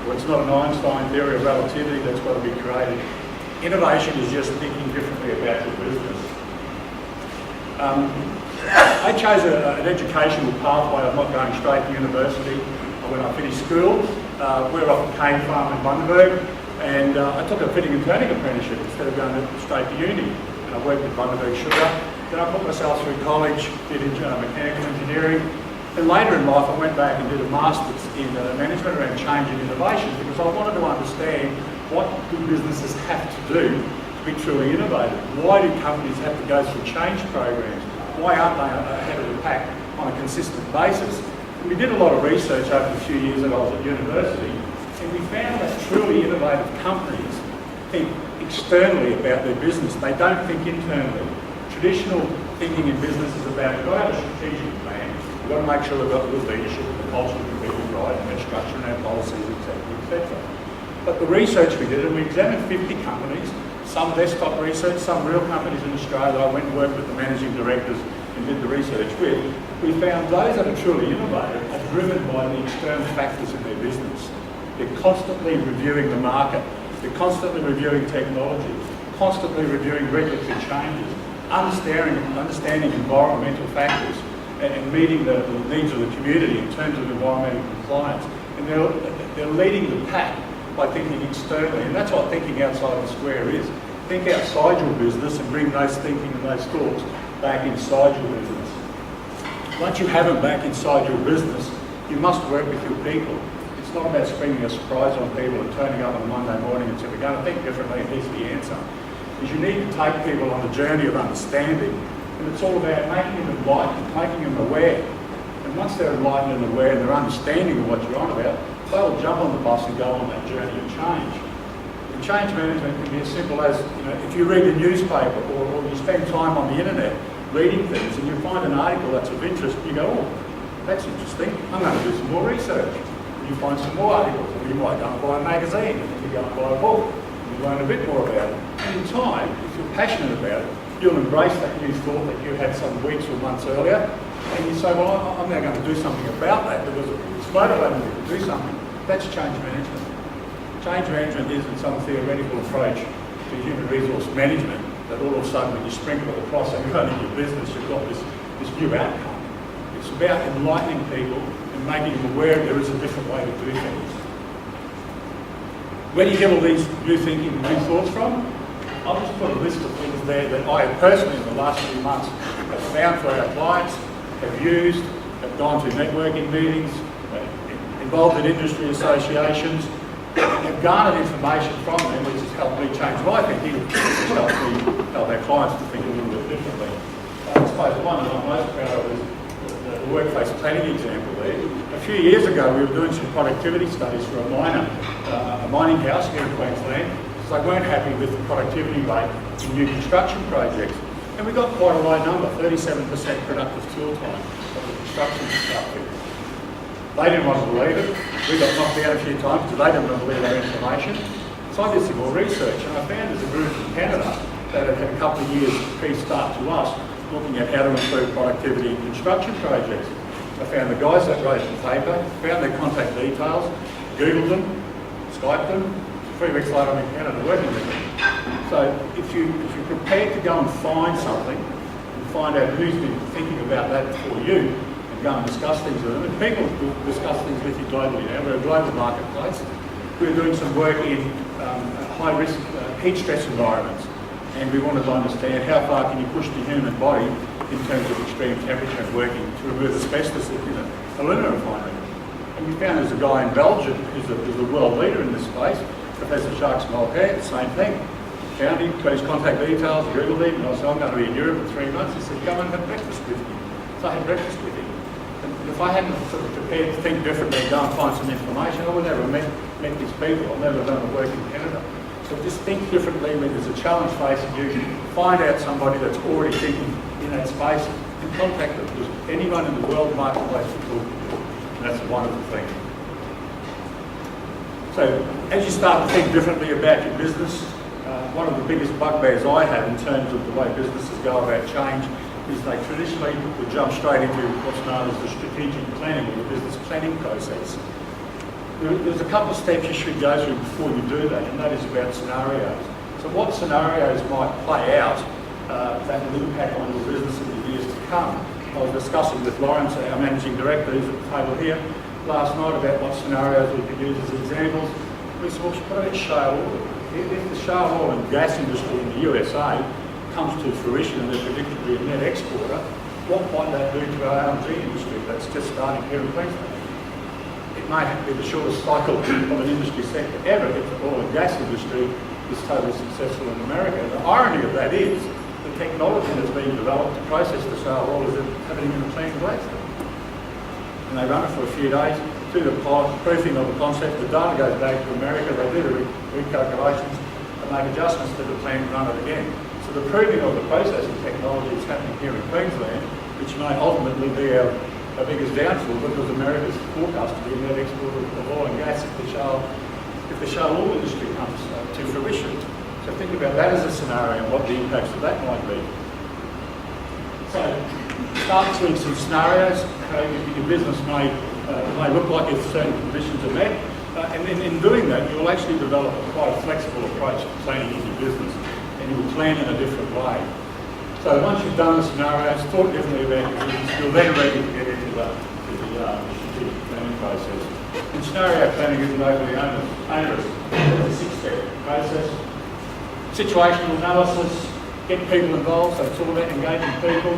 or it's not an Einstein theory of relativity that's got to be created. Innovation is just thinking differently about your business. I chose an educational pathway. I'm not going straight to university. When I finished school, we're off a cane farm in Bundaberg, and I took a fitting and turning apprenticeship instead of going straight to uni. And I worked at Bundaberg Sugar. Then I put myself through college, did mechanical engineering, and later in life I went back and did a master's in management around change and innovation, because I wanted to understand what do businesses have to do to be truly innovative. Why do companies have to go through change programs? Why aren't they ahead of the pack on a consistent basis? And we did a lot of research over the few years that I was at university, and we found that truly innovative companies think externally about their business. They don't think internally. Traditional thinking in business is about, you've got to have a strategic plan, you've got to make sure we've got good leadership, the culture of the people right, and our structure and our policies, etc., etc. But the research we did, and we examined 50 companies, some desktop research, some real companies in Australia. I went and worked with the managing directors and did the research with. We found those that are truly innovative are driven by the external factors in their business. They're constantly reviewing the market, they're constantly reviewing technology, constantly reviewing regulatory changes, understanding environmental factors, and meeting the needs of the community in terms of environmental compliance. And they're leading the pack by thinking externally, and that's what thinking outside the square is. Think outside your business and bring those thinking and those thoughts back inside your business. Once you have them back inside your business, you must work with your people. It's not about springing a surprise on people and turning up on a Monday morning and saying, we're going to think differently and here's the answer. Because you need to take people on a journey of understanding, and it's all about making them enlightened, making them aware. And once they're enlightened and aware and they're understanding of what you're on about, they'll jump on the bus and go on that journey of change. And change management can be as simple as, if you read a newspaper or you spend time on the internet reading things and you find an article that's of interest, you go, oh, that's interesting, I'm going to do some more research. You find some more articles, or you might go and buy a magazine, and then you go and buy a book, and you learn a bit more about it. And in time, if you're passionate about it, you'll embrace that new thought that you had some weeks or months earlier, and you say, well, I'm now going to do something about that because it's motivating me to do something. That's change management. Change management isn't some theoretical approach to human resource management that all of a sudden when you sprinkle it across everyone in your business, you've got this new outcome. It's about enlightening people and making them aware there is a different way to do things. Where do you get all these new thinking and new thoughts from? I'll just put a list of things there that I have personally in the last few months have found for our clients, have used, have gone to networking meetings, involved in industry associations, and have garnered information from them which has helped me change my thinking, which has helped me help our clients to think a little bit differently. I suppose the one that I'm most proud of is the workplace planning example there. A few years ago we were doing some productivity studies for a mining house here in Queensland, because they weren't happy with the productivity rate in new construction projects. And we got quite a low number, 37% productive tool time of the construction outfit. They didn't want to believe it. We got knocked down a few times because they didn't want to believe our information. So I did some more research, and I found there's a group in Canada that had had a couple of years pre-start to us looking at how to improve productivity in construction projects. I found the guys that wrote the paper, found their contact details, Googled them, Skyped them. 3 weeks later I'm in Canada working with them. So if you're prepared to go and find something and find out who's been thinking about that for you and go and discuss things with them, and people will discuss things with you globally now, we're a global marketplace. We're doing some work in high-risk heat stress environments, and we wanted to understand how far can you push the human body in terms of extreme temperature and working to remove asbestos in an alumina refinery. And we found there's a guy in Belgium who's the world leader in this space, Professor Jacques Molquet, same thing. Found him, got his contact details, Googled him, and I said, I'm going to be in Europe in 3 months. He said, come and have breakfast with me. So I had breakfast with him. And if I hadn't sort of prepared to think differently, go and find some information, I would never have met these people. I've never done the work in Canada. So just think differently when there's a challenge facing you. Find out somebody that's already thinking in that space and contact them, because anyone in the world marketplace will talk to you. And that's a wonderful thing. So as you start to think differently about your business, one of the biggest bugbears I have in terms of the way businesses go about change is they traditionally would jump straight into what's known as the strategic planning or the business planning process. There's a couple of steps you should go through before you do that, and that is about scenarios. So what scenarios might play out that will impact on your business in the years to come? I was discussing with Lawrence, our managing director, who's at the table here, last night about what scenarios we could use as examples. We said, well, what about shale oil? If the shale oil and gas industry in the USA comes to fruition and they're predicted to be a net exporter, what might that do to our LNG industry that's just starting here in Queensland? It may be the shortest cycle of an industry sector ever if the oil and gas industry is totally successful in America. The irony of that is the technology that's being developed to process the shale oil is happening in the plant in Gladstone. And they run it for a few days, do the proofing of the concept, the data goes back to America, they do the recalculations and make adjustments to the plant and run it again. So the proving of the processing technology is happening here in Queensland, which may ultimately be our biggest downfall, because America's forecast to be a net exporter of oil and gas if the shale oil industry comes to fruition. So think about that as a scenario and what the impacts of that might be. So start doing some scenarios. Your business may look like if certain conditions are met, and then in doing that you'll actually develop quite a flexible approach to planning in your business, and you'll plan in a different way. So once you've done the scenarios, thought differently about your business, you're then ready to get into the strategic planning process. And scenario planning isn't overly onerous. It's a 6-step process. Situational analysis, get people involved, so it's all about engaging people,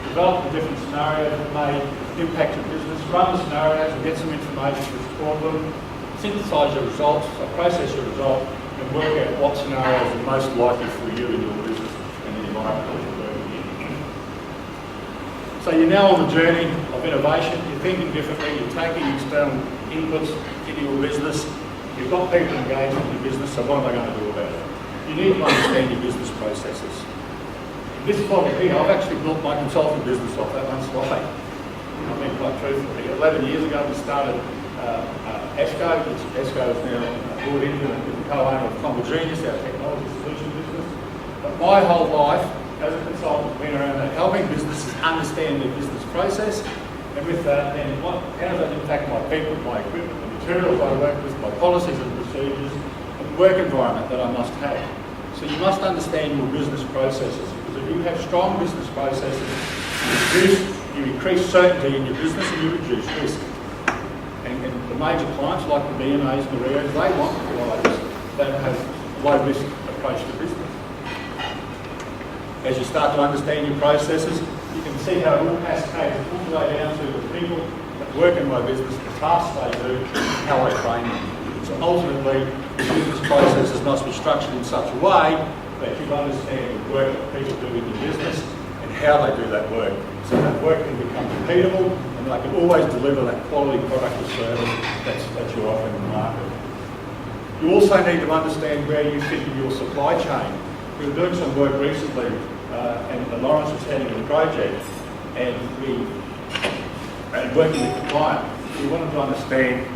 develop the different scenarios that may impact your business, run the scenarios and get some information to support them, synthesise your results, so process your result, and work out what scenarios are most likely for you in your business and the environment that you're working in. So you're now on the journey of innovation, you're thinking differently, you're taking external inputs into your business, you've got people engaged in your business, so what am I going to do about it? You need to understand your business processes. This plot here, I've actually built my consulting business off that one slide. I've been quite truthful here. 11 years ago we started ESCO, which ESCO is now brought into the co-owner of Combo Genius, our technology solution business. But my whole life as a consultant has been around helping businesses understand their business process, and with that then how does that impact my people, my equipment, the materials I work with, my policies and procedures, work environment that I must have. So you must understand your business processes, because if you have strong business processes, you increase certainty in your business and you reduce risk. And the major clients like the BMAs and the Rios, they want providers that have a low risk approach to business. As you start to understand your processes, you can see how it all cascades all the way down to the people that work in my business, the tasks they do, how I train them. So ultimately, the business processes must be structured in such a way that you understand the work that people do in your business and how they do that work. So that work can become repeatable and they can always deliver that quality product or service that you're offering in the market. You also need to understand where you fit in your supply chain. We were doing some work recently and Lawrence was heading the project and working with the client. We wanted to understand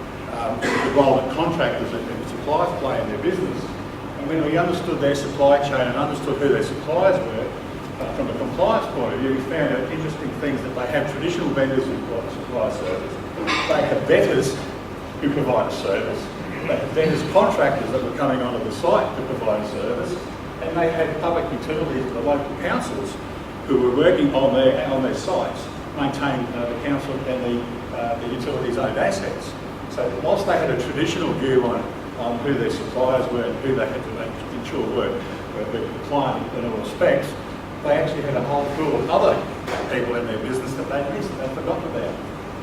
the role that contractors and suppliers play in their business. And when we understood their supply chain and understood who their suppliers were, from a compliance point of view, we found out interesting things that they have traditional vendors who supply a service. They have debtors who provide a service. They have debtors contractors that were coming onto the site to provide a service. And they had public utilities and the local councils who were working on their sites, maintaining the council and the utilities' owned assets. So whilst they had a traditional view on who their suppliers were and who they had to ensure were compliant in all respects, they actually had a whole pool of other people in their business that they missed and they forgot about.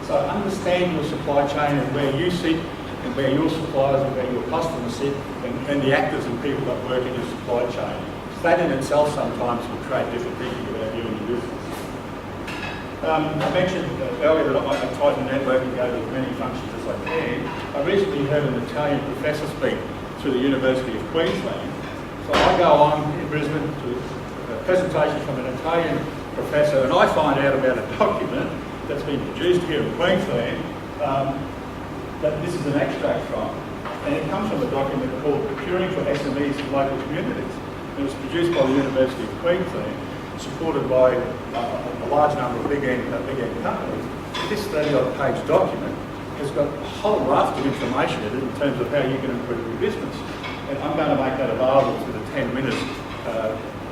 So understand your supply chain and where you sit and where your suppliers and where your customers sit and the actors and people that work in your supply chain. That in itself sometimes will create different thinking about you and your business. I mentioned earlier that I try to network and go to as many functions as I can. I recently heard an Italian professor speak through the University of Queensland. So I go on in Brisbane to a presentation from an Italian professor and I find out about a document that's been produced here in Queensland that this is an extract from. And it comes from a document called Procuring for SMEs in Local Communities. It was produced by the University of Queensland, supported by a large number of big end companies. This 30-odd page document has got a whole raft of information in it in terms of how you can improve your business. And I'm going to make that available to the 10 minutes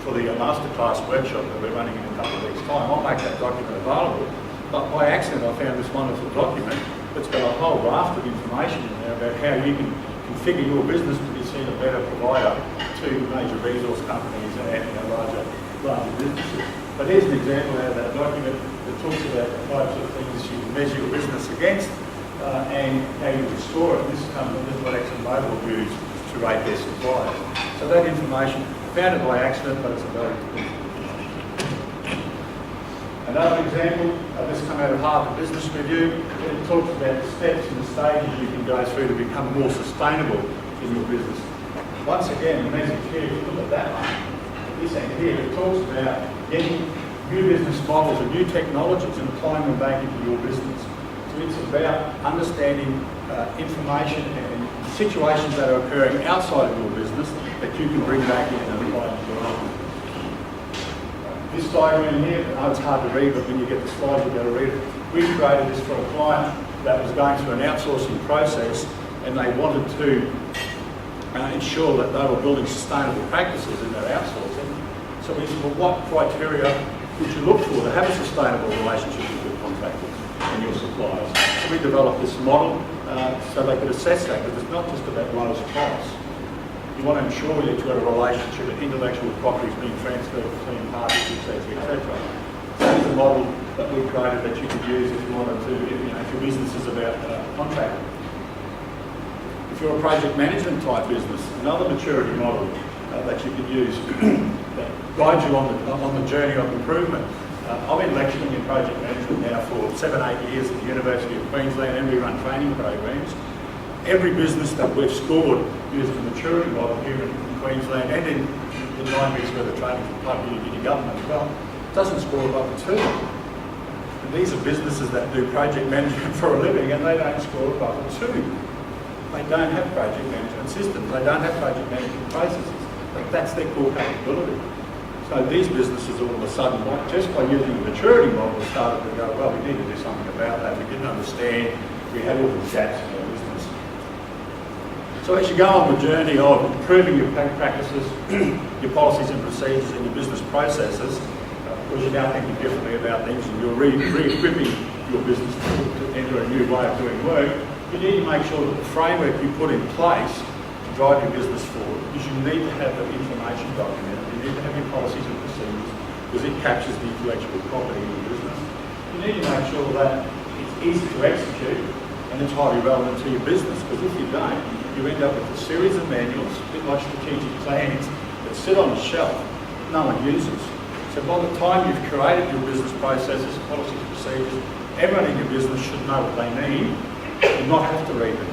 for the masterclass workshop that we're running in a couple of weeks' time. I'll make that document available. But by accident, I found this wonderful document that's got a whole raft of information in there about how you can configure your business to be seen a better provider to major resource companies and larger businesses. But here's an example out of that document that talks about the types of things you can measure your business against and how you can score it. This is what ExxonMobil use to rate their suppliers. So that information, found it by accident, but it's a very good information. Another example, this come out of Harvard Business Review. It talks about the steps and the stages you can go through to become more sustainable in your business. Once again, the message here, if you look at that one, this end here, it talks about getting new business models and new technologies and applying them back into your business. So it's about understanding information and situations that are occurring outside of your business that you can bring back in and apply into your own. This diagram here, I know it's hard to read, but when you get the slides, you've got to read it. We created this for a client that was going through an outsourcing process and they wanted to ensure that they were building sustainable practices in their outsourcing. So we said, well, what criteria would you look for to have a sustainable relationship with your contractors and your suppliers? So we developed this model so they could assess that, because it's not just about lowest price. You want to ensure that you've got a relationship and intellectual property is being transferred between parties, etc., etc. So this is a model that we created that you could use if you wanted to, if your business is about contracting. If you're a project management type business, another maturity model that you could use that guides you on the journey of improvement. I've been lecturing in project management now for 7-8 years at the University of Queensland, and we run training programs. Every business that we've scored using the maturity model here in Queensland and in 9 weeks where the training for Papua New Guinea government as well, doesn't score above a 2. And these are businesses that do project management for a living and they don't score above a 2. They don't have project management systems, they don't have project management processes. That's their core capability. So these businesses all of a sudden, just by using the maturity model, started to go, well, we need to do something about that. We didn't understand, we had all these gaps in our business. So as you go on the journey of improving your practices, your policies and procedures and your business processes, because you're now thinking differently about things and you're re-equipping your business to enter a new way of doing work, you need to make sure that the framework you put in place to drive your business forward, because you need to have the information documented, you need to have your policies and procedures, because it captures the intellectual property in your business. You need to make sure that it's easy to execute and it's highly relevant to your business, because if you don't, you end up with a series of manuals, a bit like strategic plans, that sit on a shelf no one uses. So by the time you've created your business processes, policies, procedures, everyone in your business should know what they need and not have to read them.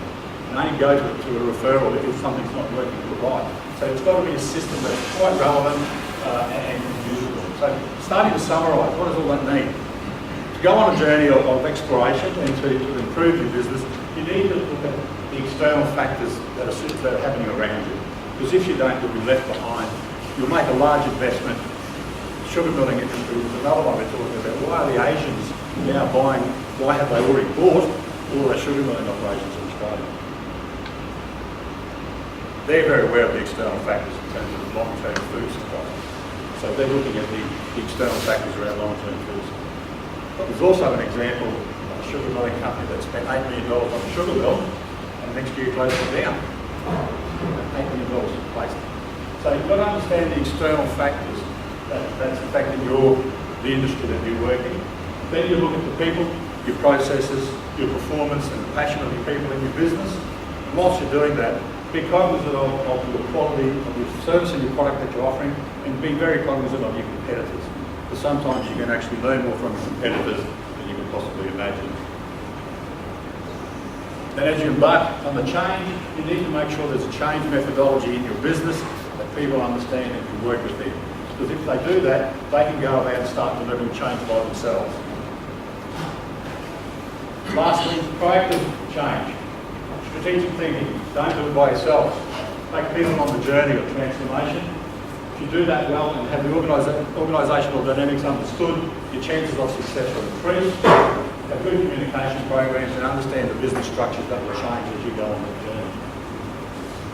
And only go to a referral if something's not working right. So it's got to be a system that's quite relevant and usable. So starting to summarise, what does all that mean? To go on a journey of exploration and to improve your business, you need to look at the external factors that are happening around you. Because if you don't, you'll be left behind. You'll make a large investment. Sugar milling industry was another one we're talking about. Why are the Asians now buying, why have they already bought all their sugar milling operations in Australia? they're very aware of the external factors in terms of long-term food supply. So they're looking at the external factors around long-term food supply. But there's also an example of a sugar milling company that spent $8 million on a sugar mill and next year closed it down. $8 million replaced it. So you've got to understand the external factors that's affecting the industry that you're working. Then you look at the people, your processes, your performance and the passion of your people in your business. And whilst you're doing that, be cognizant of the quality of your service and your product that you're offering, and be very cognizant of your competitors. Because sometimes you can actually learn more from competitors than you can possibly imagine. And as you embark on the change, you need to make sure there's a change methodology in your business that people understand and can work with them. Because if they do that, they can go about and start delivering change by themselves. Lastly, proactive change. Strategic thinking. Don't do it by yourself. Take people on the journey of transformation. If you do that well and have the organisational dynamics understood, your chances of success will increase. Have good communication programs and understand the business structures that will change as you go on the journey.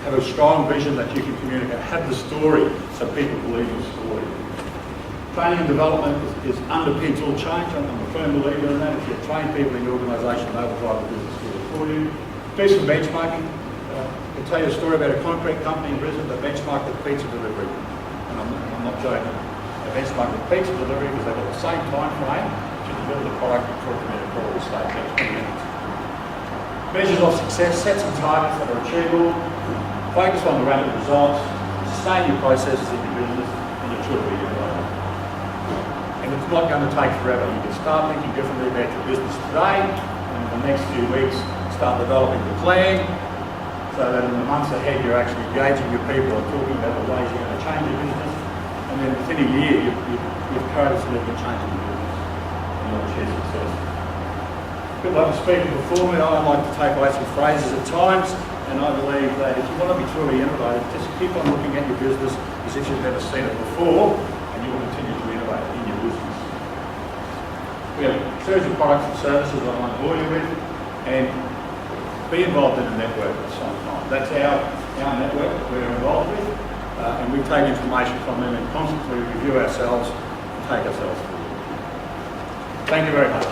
Have a strong vision that you can communicate. Have the story so people believe your story. Training and development is underpins all change. I'm a firm believer in that. If you train people in your organisation, they will drive the business forward for you. Do some benchmarking. I'll tell you a story about a concrete company in Brisbane that benchmarked the pizza delivery. And I'm not joking. They benchmarked the pizza delivery because they've got the same time frame to deliver the product and talk them in a quality state. That's 20 minutes. Measures of success. Set some targets that are achievable. Focus on the rapid results. Sustain your processes in your business and you're sure to be your own. And it's not going to take forever. You can start thinking differently about your business today, and in the next few weeks, start developing the plan, so that in the months ahead, you're actually engaging your people and talking about the ways you're going to change your business. And then within a year, you've created significant change in your business, and you'll achieve success. People like the speaker before me, I like to take away some phrases at times, and I believe that if you want to be truly innovative, just keep on looking at your business as if you've never seen it before, and you will continue to innovate in your business. We have a series of products and services I won't bore you with, and be involved in a network of some kind. That's our network that we're involved with, and we take information from them and constantly review ourselves and take ourselves forward. Thank you very much.